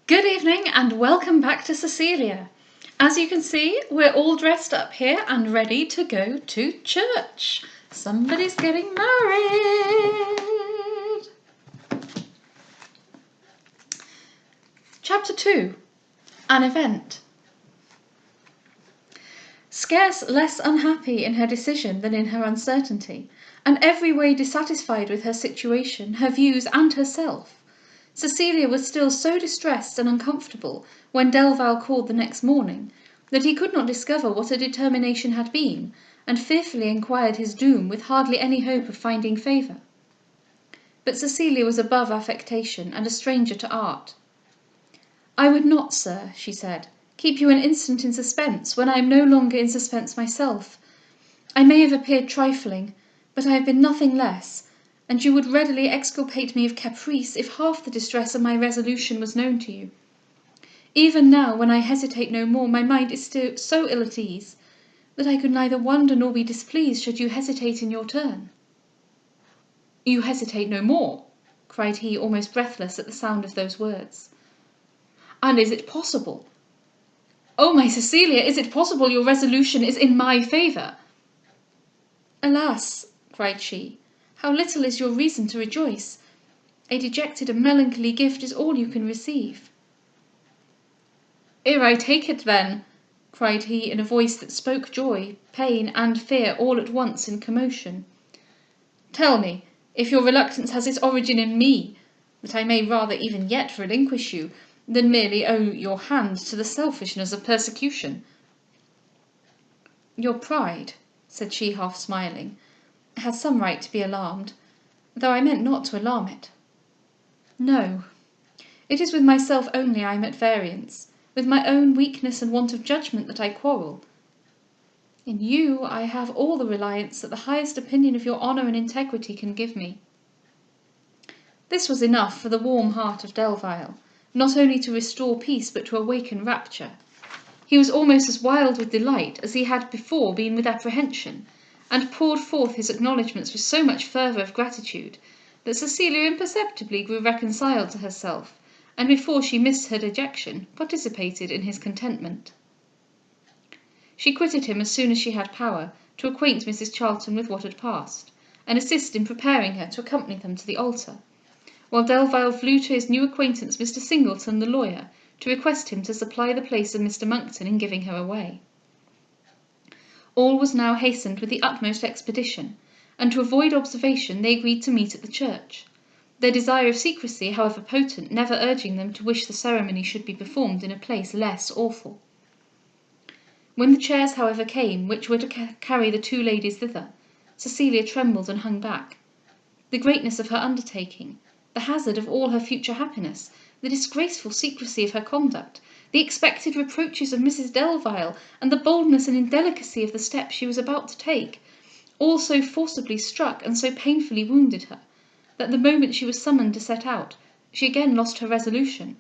Good evening and welcome back to Cecilia. As you can see, we're all dressed up here and ready to go to church. Somebody's getting married. Chapter 2. An Event. Scarce less unhappy in her decision than in her uncertainty, and every way dissatisfied with her situation, her views, and herself, Cecilia was still so distressed and uncomfortable when Delvile called the next morning, that he could not discover what her determination had been, and fearfully enquired his doom with hardly any hope of finding favour. But Cecilia was above affectation, and a stranger to art. "I would not, sir," she said, "keep you an instant in suspense, when I am no longer in suspense myself. I may have appeared trifling, but I have been nothing less, and you would readily exculpate me of caprice if half the distress of my resolution was known to you. Even now, when I hesitate no more, my mind is still so ill at ease, that I could neither wonder nor be displeased should you hesitate in your turn." "You hesitate no more?" cried he, almost breathless at the sound of those words. "And is it possible? Oh, my Cecilia, is it possible your resolution is in my favour?" "Alas," cried she, "how little is your reason to rejoice! A dejected and melancholy gift is all you can receive." "Ere I take it, then," cried he, in a voice that spoke joy, pain, and fear all at once in commotion, "tell me, if your reluctance has its origin in me, that I may rather even yet relinquish you, than merely owe your hand to the selfishness of persecution." "Your pride," said she, half smiling, "has some right to be alarmed, though I meant not to alarm it. No, it is with myself only I am at variance, with my own weakness and want of judgment that I quarrel. In you I have all the reliance that the highest opinion of your honour and integrity can give me." This was enough for the warm heart of Delvile, not only to restore peace but to awaken rapture. He was almost as wild with delight as he had before been with apprehension, and poured forth his acknowledgments with so much fervour of gratitude, that Cecilia imperceptibly grew reconciled to herself, and before she missed her dejection, participated in his contentment. She quitted him as soon as she had power, to acquaint Mrs Charlton with what had passed, and assist in preparing her to accompany them to the altar, while Delvile flew to his new acquaintance Mr Singleton the lawyer, to request him to supply the place of Mr Monckton in giving her away. All was now hastened with the utmost expedition, and to avoid observation they agreed to meet at the church, their desire of secrecy, however potent, never urging them to wish the ceremony should be performed in a place less awful. When the chairs, however, came which were to carry the two ladies thither, Cecilia trembled and hung back. The greatness of her undertaking, the hazard of all her future happiness, the disgraceful secrecy of her conduct, the expected reproaches of Mrs Delvile, and the boldness and indelicacy of the step she was about to take, all so forcibly struck and so painfully wounded her, that the moment she was summoned to set out, she again lost her resolution,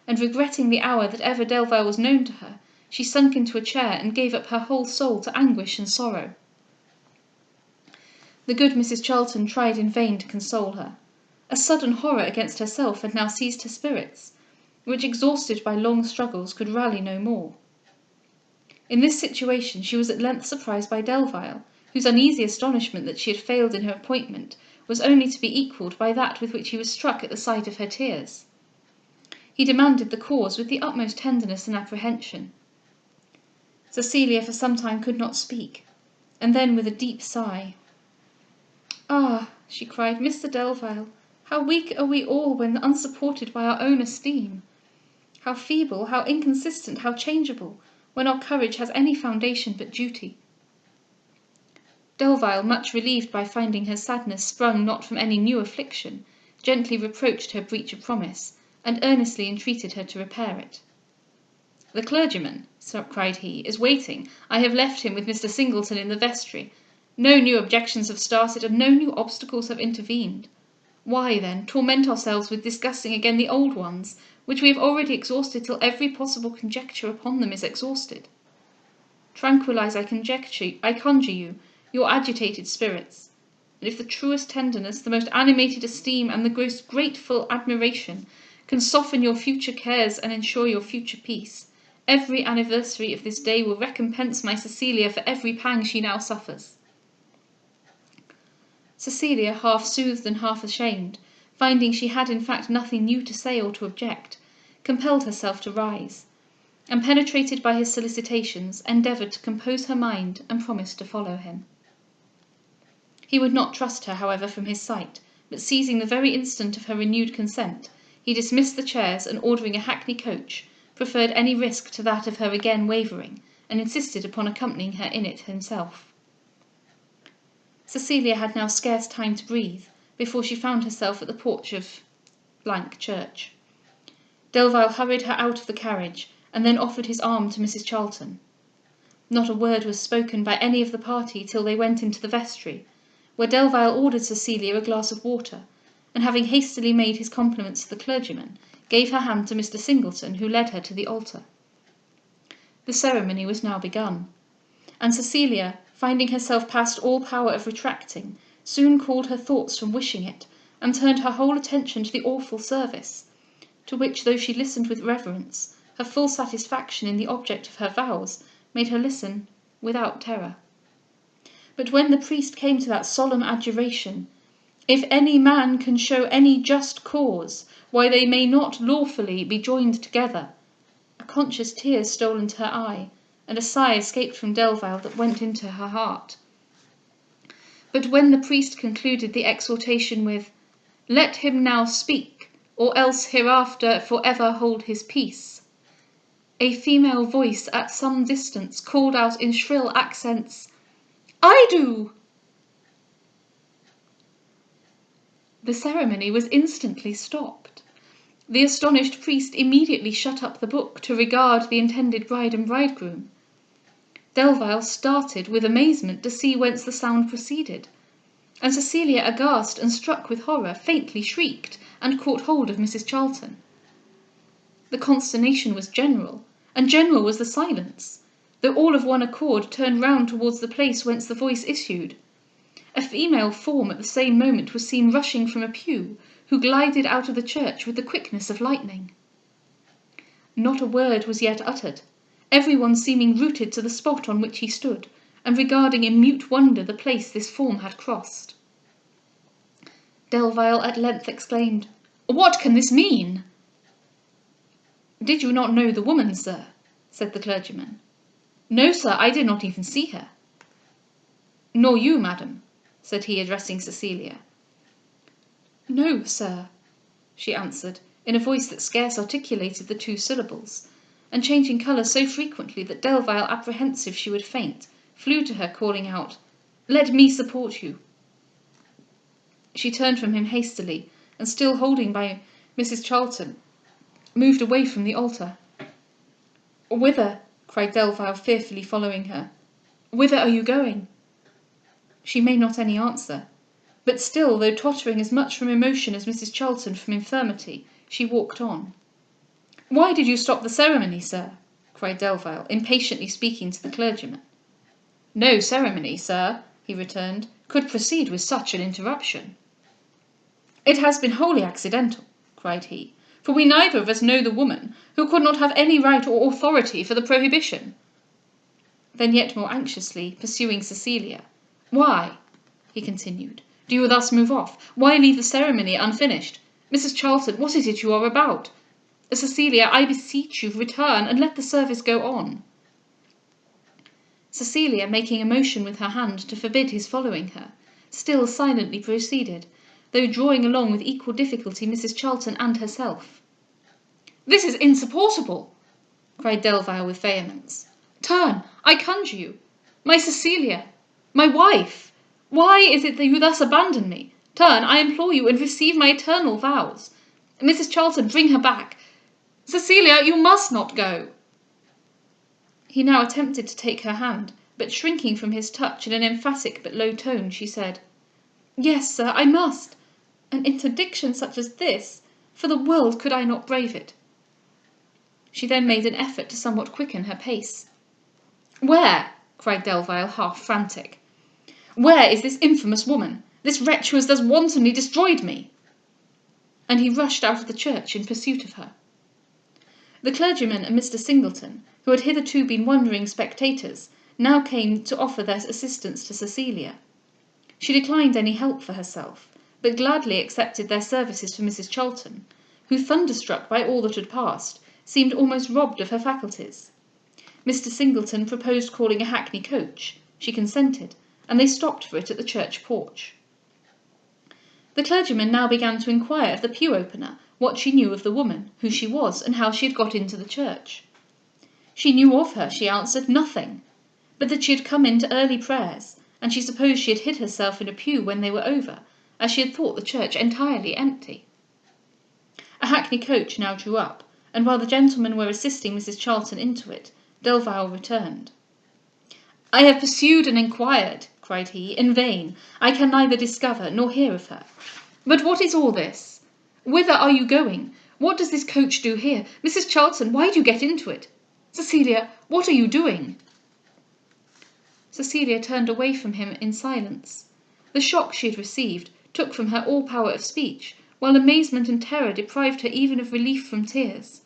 and regretting the hour that ever Delvile was known to her, she sunk into a chair and gave up her whole soul to anguish and sorrow. The good Mrs Charlton tried in vain to console her. A sudden horror against herself had now seized her spirits, which, exhausted by long struggles, could rally no more. In this situation she was at length surprised by Delvile, whose uneasy astonishment that she had failed in her appointment was only to be equalled by that with which he was struck at the sight of her tears. He demanded the cause with the utmost tenderness and apprehension. Cecilia for some time could not speak, and then with a deep sigh, "Ah," she cried, "Mr Delvile, how weak are we all when unsupported by our own esteem! How feeble, how inconsistent, how changeable, when our courage has any foundation but duty!" Delvile, much relieved by finding her sadness sprung not from any new affliction, gently reproached her breach of promise, and earnestly entreated her to repair it. "The clergyman," cried he, "is waiting. I have left him with Mr Singleton in the vestry. No new objections have started, and no new obstacles have intervened. Why, then, torment ourselves with discussing again the old ones, which we have already exhausted till every possible conjecture upon them is exhausted? Tranquillize, I conjure you, your agitated spirits, and if the truest tenderness, the most animated esteem, and the most grateful admiration can soften your future cares and ensure your future peace. Every anniversary of this day will recompense my Cecilia for every pang she now suffers." Cecilia, half soothed and half ashamed, finding she had in fact nothing new to say or to object, compelled herself to rise, and, penetrated by his solicitations, endeavoured to compose her mind and promised to follow him. He would not trust her, however, from his sight, but seizing the very instant of her renewed consent, he dismissed the chairs, and ordering a hackney coach, preferred any risk to that of her again wavering, and insisted upon accompanying her in it himself. Cecilia had now scarce time to breathe before she found herself at the porch of Church. Delvile hurried her out of the carriage, and then offered his arm to Mrs Charlton. Not a word was spoken by any of the party till they went into the vestry, where Delvile ordered Cecilia a glass of water, and having hastily made his compliments to the clergyman, gave her hand to Mr Singleton, who led her to the altar. The ceremony was now begun, and Cecilia, finding herself past all power of retracting, soon called her thoughts from wishing it, and turned her whole attention to the awful service, to which, though she listened with reverence, her full satisfaction in the object of her vows made her listen without terror. But when the priest came to that solemn adjuration, "If any man can show any just cause why they may not lawfully be joined together," a conscious tear stole into her eye, and a sigh escaped from Delvile that went into her heart. But when the priest concluded the exhortation with, "Let him now speak, or else hereafter for ever hold his peace," a female voice at some distance called out in shrill accents, "I do!" The ceremony was instantly stopped. The astonished priest immediately shut up the book to regard the intended bride and bridegroom. Delvile started with amazement to see whence the sound proceeded, and Cecilia, aghast and struck with horror, faintly shrieked, and caught hold of Mrs Charlton. The consternation was general, and general was the silence, though all of one accord turned round towards the place whence the voice issued. A female form at the same moment was seen rushing from a pew, who glided out of the church with the quickness of lightning. Not a word was yet uttered, every one seeming rooted to the spot on which he stood, and regarding in mute wonder the place this form had crossed. Delvile at length exclaimed, "What can this mean?" "Did you not know the woman, sir?" said the clergyman. "No, sir, I did not even see her." "Nor you, madam?" said he, addressing Cecilia. "No, sir," she answered, in a voice that scarce articulated the two syllables, and changing colour so frequently that Delvile, apprehensive she would faint, flew to her, calling out, "Let me support you." She turned from him hastily, and still holding by Mrs Charlton, moved away from the altar. "Whither?" cried Delvile, fearfully following her. "Whither are you going?" She made not any answer, but still, though tottering as much from emotion as Mrs Charlton from infirmity, she walked on. "Why did you stop the ceremony, sir?" cried Delvile, impatiently speaking to the clergyman. "No ceremony, sir," he returned, "could proceed with such an interruption." "It has been wholly accidental," cried he, "for we neither of us know the woman, who could not have any right or authority for the prohibition." Then yet more anxiously, pursuing Cecilia, "Why," he continued, "do you thus move off? Why leave the ceremony unfinished? Mrs Charlton, what is it you are about? Cecilia, I beseech you, return, and let the service go on." Cecilia, making a motion with her hand to forbid his following her, still silently proceeded, though drawing along with equal difficulty Mrs Charlton and herself. "This is insupportable!" cried Delvile with vehemence. "Turn, I conjure you! My Cecilia! My wife! Why is it that you thus abandon me? Turn, I implore you, and receive my eternal vows. Mrs Charlton, bring her back. Cecilia, you must not go." He now attempted to take her hand, but shrinking from his touch, in an emphatic but low tone, she said, "Yes, sir, I must. An interdiction such as this, for the world could I not brave it." She then made an effort to somewhat quicken her pace. "Where," cried Delvile, half frantic, "where is this infamous woman, this wretch who has thus wantonly destroyed me?" and he rushed out of the church in pursuit of her. The clergyman and Mr. Singleton, who had hitherto been wondering spectators, now came to offer their assistance to Cecilia. She declined any help for herself, but gladly accepted their services for Mrs. Charlton, who, thunderstruck by all that had passed, seemed almost robbed of her faculties. Mr. Singleton proposed calling a hackney coach. She consented, and they stopped for it at the church porch. The clergyman now began to inquire of the pew-opener what she knew of the woman, who she was, and how she had got into the church. She knew of her, she answered, nothing, but that she had come in to early prayers, and she supposed she had hid herself in a pew when they were over, as she had thought the church entirely empty. A hackney coach now drew up, and while the gentlemen were assisting Mrs. Charlton into it, Delvile returned. "I have pursued and inquired," cried he, "in vain. I can neither discover nor hear of her. But what is all this? Whither are you going? What does this coach do here? Mrs. Charlton, why do you get into it? Cecilia, what are you doing?" Cecilia turned away from him in silence. The shock she had received took from her all power of speech, while amazement and terror deprived her even of relief from tears.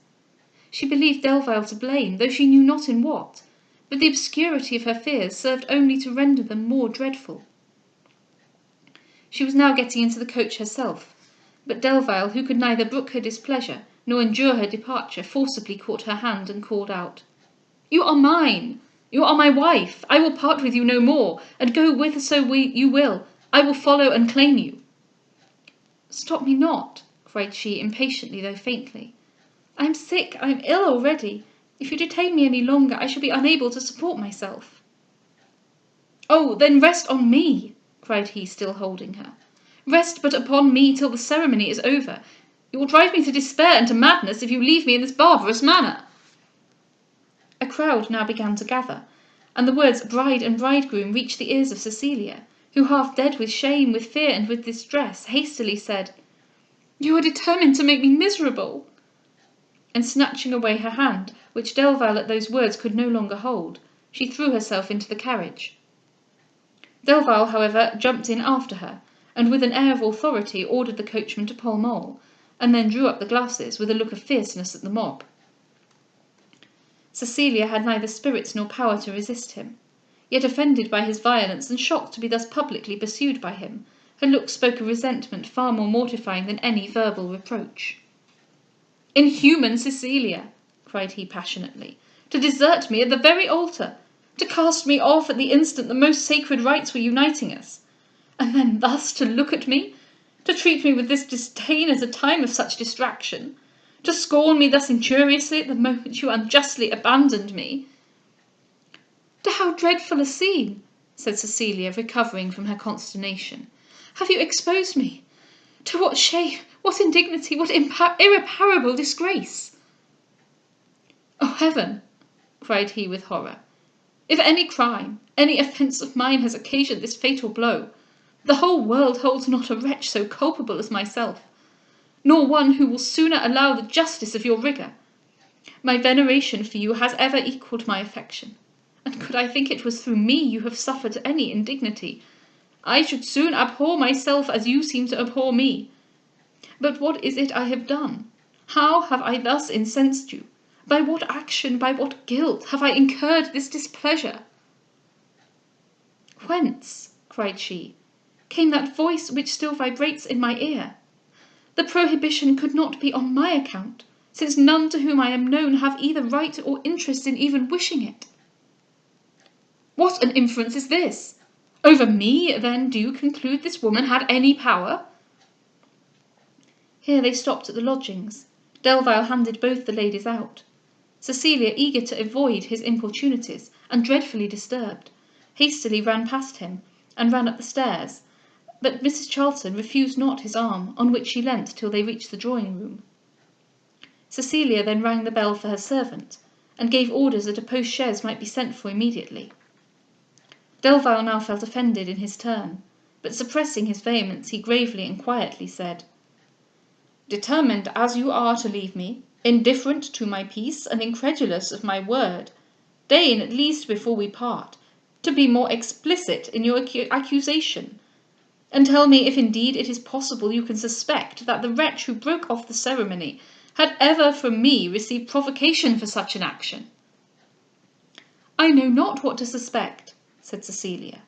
She believed Delvile to blame, though she knew not in what, but the obscurity of her fears served only to render them more dreadful. She was now getting into the coach herself, but Delvile, who could neither brook her displeasure nor endure her departure, forcibly caught her hand and called out, "You are mine! You are my wife! I will part with you no more, and go whitherso you will, I will follow and claim you." "Stop me not," cried she, impatiently though faintly. "I am sick, I am ill already. If you detain me any longer, I shall be unable to support myself." "Oh, then rest on me," cried he, still holding her. "Rest but upon me till the ceremony is over. You will drive me to despair and to madness if you leave me in this barbarous manner." A crowd now began to gather, and the words bride and bridegroom reached the ears of Cecilia, who, half dead with shame, with fear, and with distress, hastily said, "You are determined to make me miserable." And snatching away her hand, which Delvile at those words could no longer hold, she threw herself into the carriage. Delvile, however, jumped in after her, and with an air of authority ordered the coachman to Pall Mall, and then drew up the glasses with a look of fierceness at the mob. Cecilia had neither spirits nor power to resist him, yet offended by his violence and shocked to be thus publicly pursued by him, her look spoke a resentment far more mortifying than any verbal reproach. "Inhuman Cecilia!" cried he passionately, "to desert me at the very altar, to cast me off at the instant the most sacred rites were uniting us, and then thus to look at me, to treat me with this disdain at a time of such distraction, to scorn me thus injuriously at the moment you unjustly abandoned me." "To how dreadful a scene," said Cecilia, recovering from her consternation, "have you exposed me? To what shame, what indignity, what irreparable disgrace!" "Oh Heaven!" cried he with horror, "if any crime, any offence of mine has occasioned this fatal blow, the whole world holds not a wretch so culpable as myself, nor one who will sooner allow the justice of your rigour. My veneration for you has ever equalled my affection, and could I think it was through me you have suffered any indignity, I should soon abhor myself as you seem to abhor me. But what is it I have done? How have I thus incensed you? By what action, by what guilt, have I incurred this displeasure?" "Whence," cried she, "came that voice which still vibrates in my ear? The prohibition could not be on my account, since none to whom I am known have either right or interest in even wishing it." "What an inference is this! Over me, then, do you conclude this woman had any power?" Here they stopped at the lodgings. Delvile handed both the ladies out. Cecilia, eager to avoid his importunities, and dreadfully disturbed, hastily ran past him, and ran up the stairs, but Mrs. Charlton refused not his arm, on which she leant till they reached the drawing-room. Cecilia then rang the bell for her servant, and gave orders that a post-chaise might be sent for immediately. Delvile now felt offended in his turn, but suppressing his vehemence, he gravely and quietly said, "Determined as you are to leave me, indifferent to my peace and incredulous of my word, deign at least before we part to be more explicit in your accusation. and tell me if indeed it is possible you can suspect that the wretch who broke off the ceremony had ever from me received provocation for such an action." "I know not what to suspect," said Cecilia,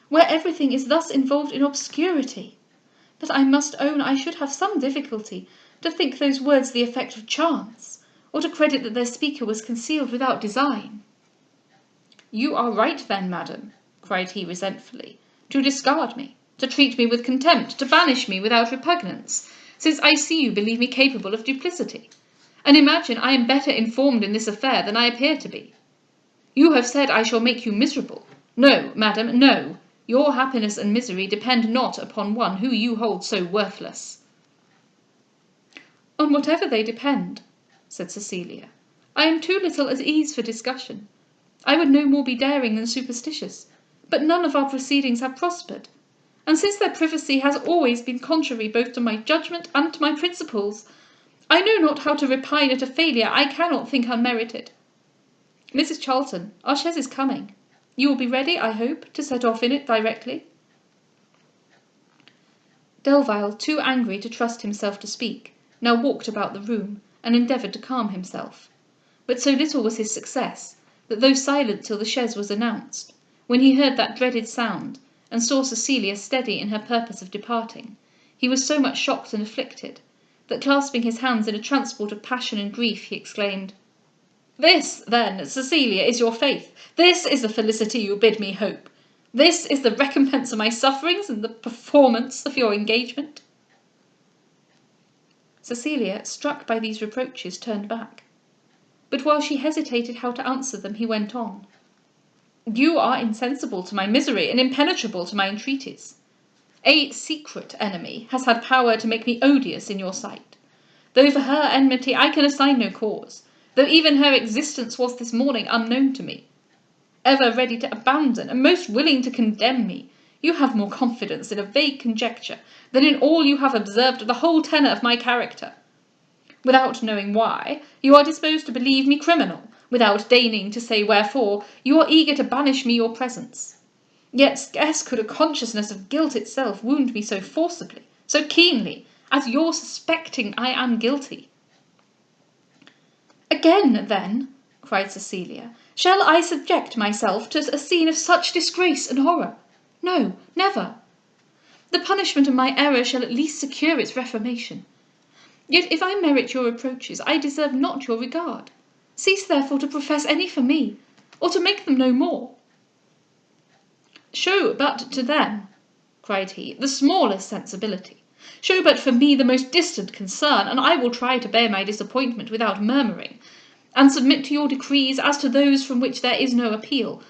"where everything is thus involved in obscurity. But I must own I should have some difficulty to think those words the effect of chance, or to credit that their speaker was concealed without design." "You are right then, madam," cried he resentfully, "to discard me, to treat me with contempt, to banish me without repugnance, since I see you believe me capable of duplicity, and imagine I am better informed in this affair than I appear to be. You have said I shall make you miserable. No, madam, no. Your happiness and misery depend not upon one who you hold so worthless." "On whatever they depend," said Cecilia, "I am too little at ease for discussion. I would no more be daring than superstitious, but none of our proceedings have prospered, and since their privacy has always been contrary both to my judgment and to my principles, I know not how to repine at a failure I cannot think unmerited. Mrs Charlton, our chaise is coming. You will be ready, I hope, to set off in it directly." Delvile, too angry to trust himself to speak, now walked about the room, and endeavoured to calm himself; but so little was his success, that though silent till the chaise was announced, when he heard that dreaded sound, and saw Cecilia steady in her purpose of departing, he was so much shocked and afflicted, that clasping his hands in a transport of passion and grief, he exclaimed, "This, then, Cecilia, is your faith! This is the felicity you bid me hope! This is the recompense of my sufferings and the performance of your engagement!" Cecilia, struck by these reproaches, turned back, but while she hesitated how to answer them, he went on, "You are insensible to my misery and impenetrable to my entreaties. A secret enemy has had power to make me odious in your sight, though for her enmity I can assign no cause, though even her existence was this morning unknown to me. Ever ready to abandon and most willing to condemn me, you have more confidence in a vague conjecture than in all you have observed of the whole tenor of my character. Without knowing why, you are disposed to believe me criminal; without deigning to say wherefore, you are eager to banish me your presence. Yet scarce could a consciousness of guilt itself wound me so forcibly, so keenly, as your suspecting I am guilty." "Again, then," cried Cecilia, "shall I subject myself to a scene of such disgrace and horror? No, never. The punishment of my error shall at least secure its reformation. Yet if I merit your reproaches, I deserve not your regard. Cease therefore to profess any for me, or to make them no more." "Show but to them," cried he, "the smallest sensibility, show but for me the most distant concern, and I will try to bear my disappointment without murmuring, and submit to your decrees as to those from which there is no appeal.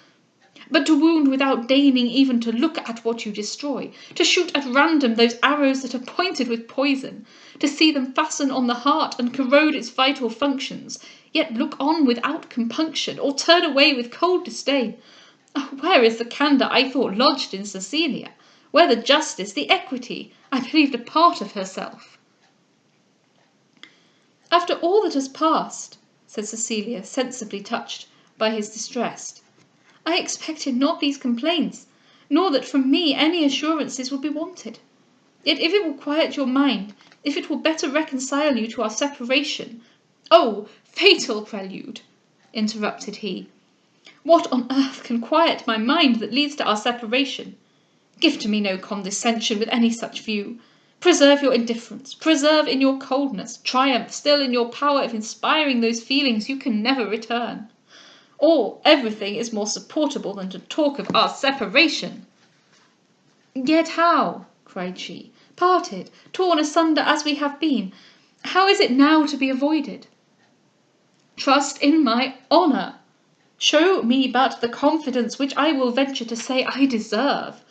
But to wound without deigning even to look at what you destroy, to shoot at random those arrows that are pointed with poison, to see them fasten on the heart and corrode its vital functions, yet look on without compunction, or turn away with cold disdain, oh, where is the candour I thought lodged in Cecilia? Where the justice, the equity, I believed a part of herself?" "After all that has passed," said Cecilia, sensibly touched by his distress, "I expected not these complaints, nor that from me any assurances would be wanted. Yet if it will quiet your mind, if it will better reconcile you to our separation—" "Oh, fatal prelude!" interrupted he. "What on earth can quiet my mind that leads to our separation? Give to me no condescension with any such view. Preserve your indifference, preserve in your coldness, triumph still in your power of inspiring those feelings you can never return. Everything is more supportable than to talk of our separation." "Yet how," cried she, "parted, torn asunder as we have been, how is it now to be avoided?" "Trust in my honour. Show me but the confidence which I will venture to say I deserve,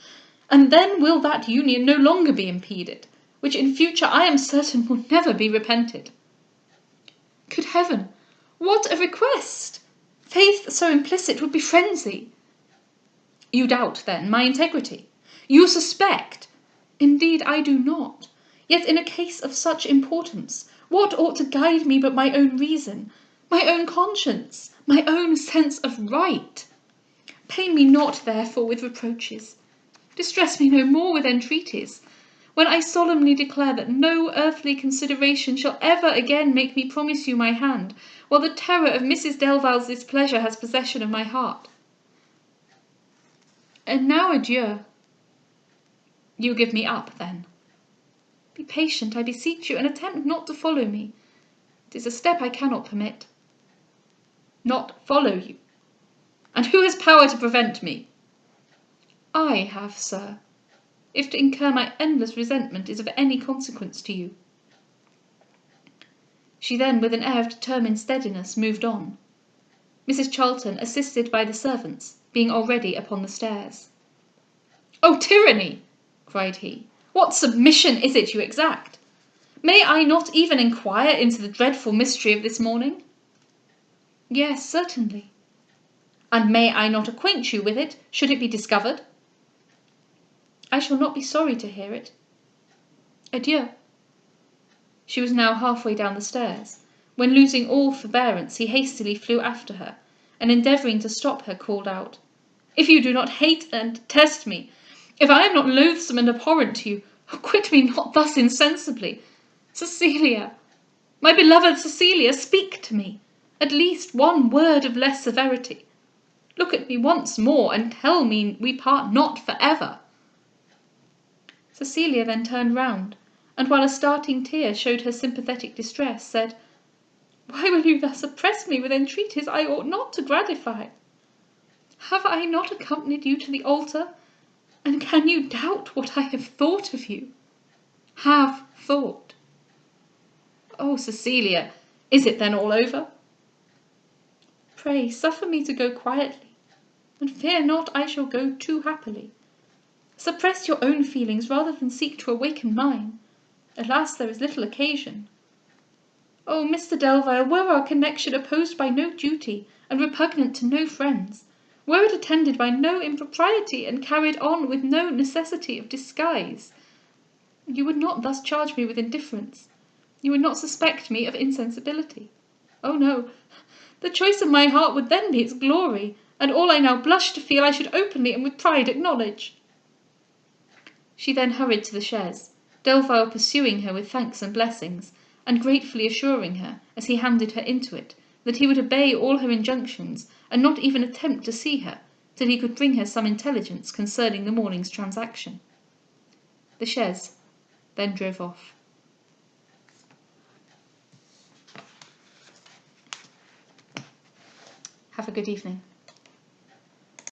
and then will that union no longer be impeded, which in future I am certain will never be repented." "Good heaven, what a request! Faith so implicit would be frenzy." "You doubt, then, my integrity? You suspect—" "Indeed I do not. Yet in a case of such importance, what ought to guide me but my own reason, my own conscience, my own sense of right? Pain me not therefore with reproaches. Distress me no more with entreaties, when I solemnly declare that no earthly consideration shall ever again make me promise you my hand, while the terror of Mrs. Delvile's displeasure has possession of my heart. And now adieu. You give me up, then? Be patient, I beseech you, and attempt not to follow me. It is a step I cannot permit. Not follow you? And who has power to prevent me? I have, sir, if to incur my endless resentment is of any consequence to you. She then, with an air of determined steadiness, moved on, Mrs. Charlton, assisted by the servants, being already upon the stairs. "Oh, tyranny!" cried he. "What submission is it you exact? May I not even inquire into the dreadful mystery of this morning?" "Yes, certainly." "And may I not acquaint you with it, should it be discovered?" "I shall not be sorry to hear it. Adieu." She was now halfway down the stairs, when, losing all forbearance, he hastily flew after her, and endeavouring to stop her, called out, "If you do not hate and detest me, if I am not loathsome and abhorrent to you, quit me not thus insensibly. Cecilia, my beloved Cecilia, speak to me, at least one word of less severity. Look at me once more, and tell me we part not for ever." Cecilia then turned round, and while a starting tear showed her sympathetic distress, said, "Why will you thus oppress me with entreaties I ought not to gratify? Have I not accompanied you to the altar? And can you doubt what I have thought of you? Have thought? Oh, Cecilia, is it then all over? Pray suffer me to go quietly, and fear not I shall go too happily. Suppress your own feelings rather than seek to awaken mine. Alas, there is little occasion. Oh, Mr. Delvile, were our connection opposed by no duty, and repugnant to no friends, were it attended by no impropriety, and carried on with no necessity of disguise, you would not thus charge me with indifference, you would not suspect me of insensibility. Oh no, the choice of my heart would then be its glory, and all I now blush to feel I should openly and with pride acknowledge." She then hurried to the chaise, Delvile pursuing her with thanks and blessings, and gratefully assuring her, as he handed her into it, that he would obey all her injunctions, and not even attempt to see her, till he could bring her some intelligence concerning the morning's transaction. The chaise then drove off. Have a good evening.